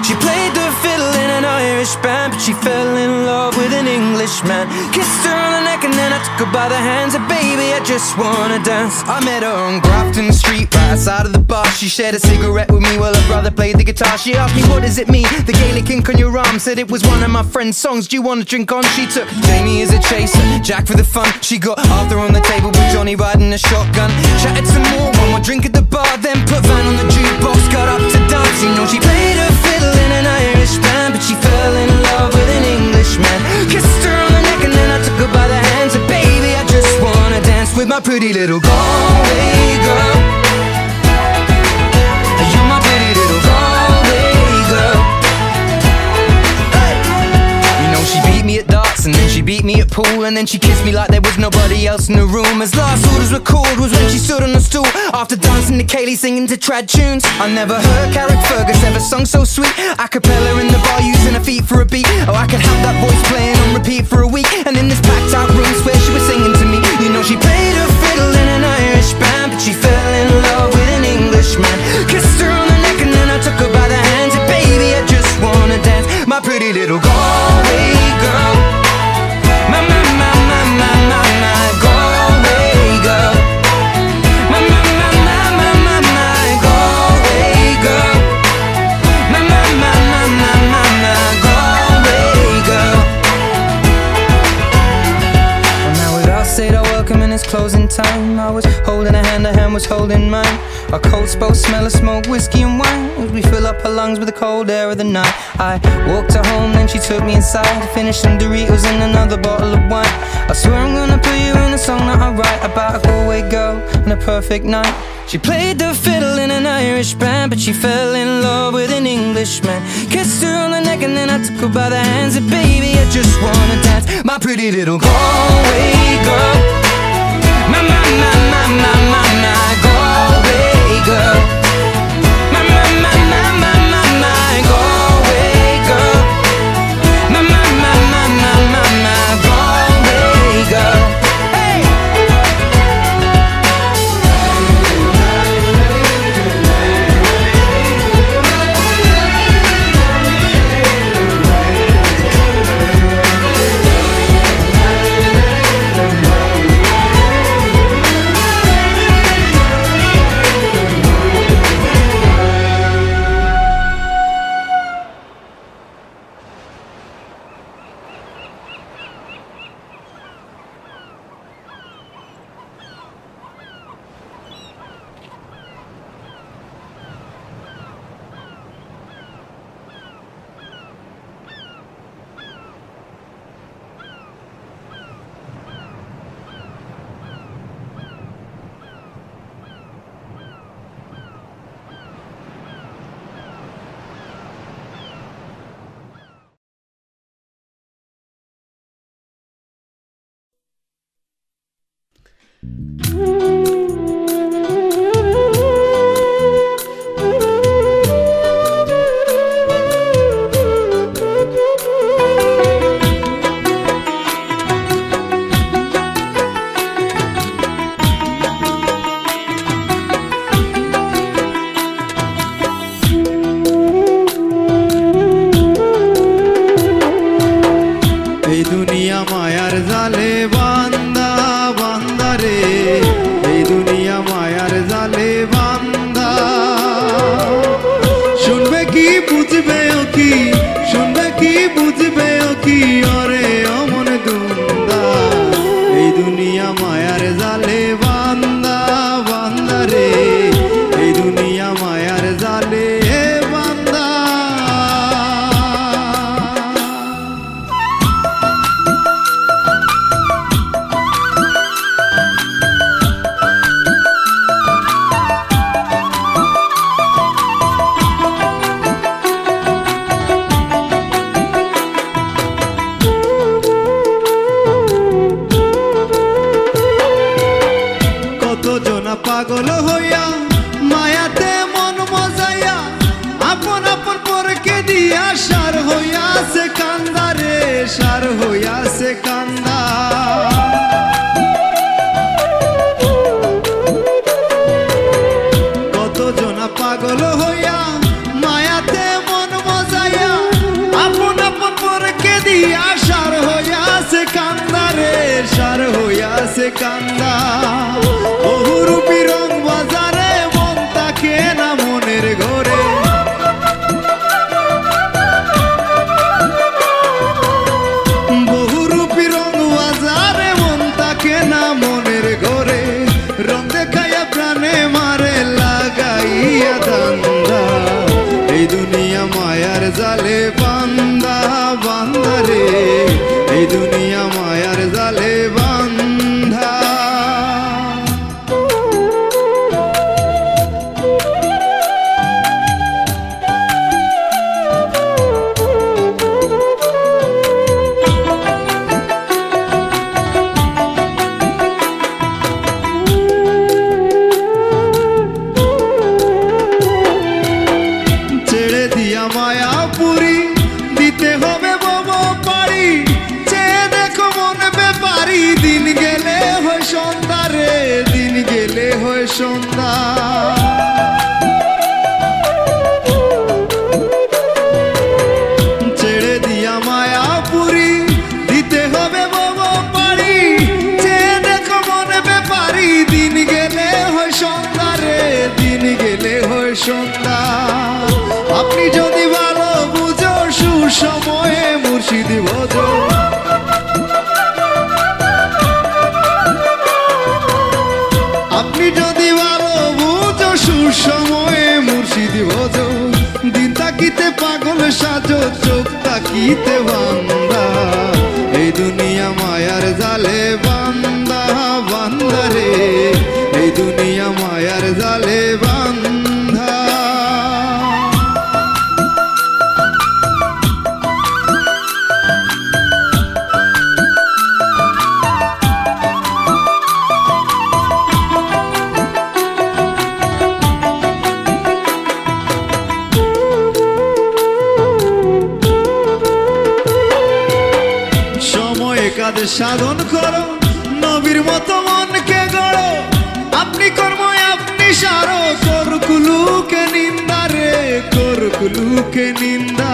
She played the fiddle in an Irish band, but she fell in love with an Englishman. Kissed her on the neck and then I took her by the hands, and baby, I just wanna dance. I met her on Grafton Street, right outside of the bar. She shared a cigarette with me while her brother played the guitar. She asked me, what does it mean, the Gaelic ink on your arm? Said it was one of my friend's songs. Do you want to drink on? She took Jamie as a chaser, Jack for the fun. She got Arthur on the table with Johnny riding a shotgun. Chatted some more, one more drink at the bar, then put Van on the jukebox, got up to dance. You know she played her fiddle in an Irish band, but she fell in love with an Englishman. Kissed her on the neck and then I took her by the hands, and baby, I just wanna dance with my pretty little Galway girl. You're my pretty little Galway girl. Hey! You know she beat me at darts and then she beat me at pool, and then she kissed me like there was nobody else in the room. As last orders were called was when she stood on the stool, after dancing to Kaylee singing to trad tunes. I never heard Carrick Fergus ever sung so sweet. A cappella in the bar using her feet for a beat. Oh, I could have that voice playing on repeat for a week. And in this packed out room swear she was singing to me. You know she played her fiddle in an Irish band, but she fell in love with an Englishman. Kissed her on the neck and then I took her by the hands, and baby, I just wanna dance. My pretty little Galway girl. My Galway girl. My Galway girl. My Galway girl. Well, now we've all said our welcome and it's closing time. I was holding her hand was holding mine. Our coats both smell of smoke, whiskey and wine, as we fill up her lungs with the cold air of the night. I walked her home, then she took me inside, finished some Doritos and another bottle of wine. I swear I'm gonna put you in a song that I write about a Galway girl and a perfect night. She played the fiddle in an Irish band, but she fell in love with an Englishman. Kissed her on the neck and then I took her by the hands, and baby, I just wanna dance. My pretty little Galway girl. My Galway girl. My Galway girl. My Galway girl. Hey! পাগল হইয়া মায়াতে মন মজা দিয়া সার হইয়াছে কান্দা রে, সার হইয়াছে কান্দা। বহুরূপী রং বাজারে মন তাকে না মনের ঘরে, বহুরূপী রং বাজারে মন তাকে না মনের ঘরে। রং দেখাইয়া প্রাণে মারে লাগাইয়া ধান্দা, এই দুনিয়া মায়ার জালে বান্দা বান্দা রে, এই দুনিয়া মায়ার জালে বান্ধা। ছেড়ে দিয়া মায়াপুরি দিতে হবে বব পারি, চেয়ে দেখো মন ব্যাপারি। দিন গেলে হয় সন্ধ্যা রে, দিন গেলে হয় সন্ধ্যা। ছেড়ে দিয়া মায়াপুরি দিতে হবে বব পারি, চেয়ে দেখো মন ব্যাপারি। দিন গেলে হয় সন্ধ্যা রে, দিন গেলে হয় সন্ধ্যা। আপনি যদি ভালো বুঝো সুসময়ে মুর্শিদ ভজো, আপনি যদি ভালো বুঝো সুসময়ে মুর্শিদ ভজো। দিন তাকিতে পাগল সাজো, চোখ তাকিতে বান্দা, এই দুনিয়া মায়ার জালে বান্দা বান্দা রে, এই দুনিয়া মায়ার জালে বান্দা। কাজ সাধন করো, নবীর মতো মনকে গড়ো। আপনি কর্ম আপনি সারো, করকুলুকে নিন্দা রে, করকুলুকে নিন্দা।